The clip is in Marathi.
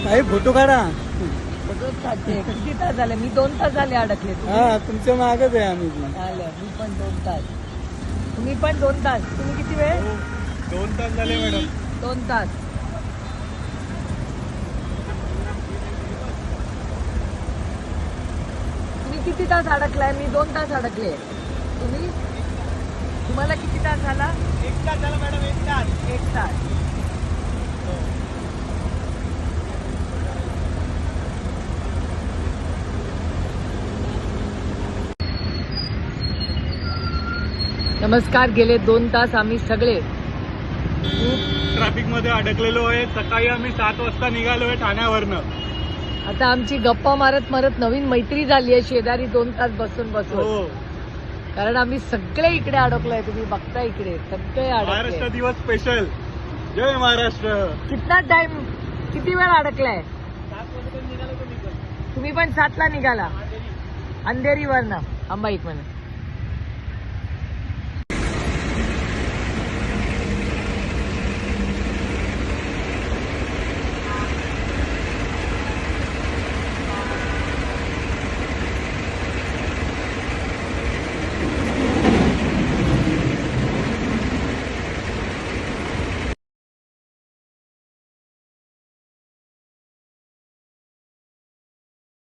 काही फोटो काढा. फोटोच काढते. किती तास झाले? मी 2 तास झाले अडकले. हा तुमच्या मागच आहे आम्ही. झालं मी पण 2 तास. तुम्ही पण 2 तास. तुम्ही किती वेळ? 2 तास झाले मॅडम. 2 तास. तुम्ही किती तास अडकलाय? मी 2 तास अडकले. तुम्हाला किती तास झाला? 1 तास झाला मॅडम. 1 तास. 1 तास. नमस्कार. गेले 2 तास आम्ही सगळे खूप ट्रॅफिक मध्ये अडकलेलो आहे. सकाळी आम्ही 7 वाजता निघालो आहे ठाण्यावरनं. आता आमची गप्पा मारत मारत नवीन मैत्री झाली आहे शेजारी 2 तास बसून बसून. कारण आम्ही सगळे इकडे अडकलोय. तुम्ही बघता इकडे सगळे महाराष्ट्र अडकले. दिवस स्पेशल. जय महाराष्ट्र. कितना टाइम? किती वेळ अडकलाय? 7 वाजता निघालो. तुम्ही पण 7 ला निघाला अंधेरीवरनं. आंबा एक मिनिट.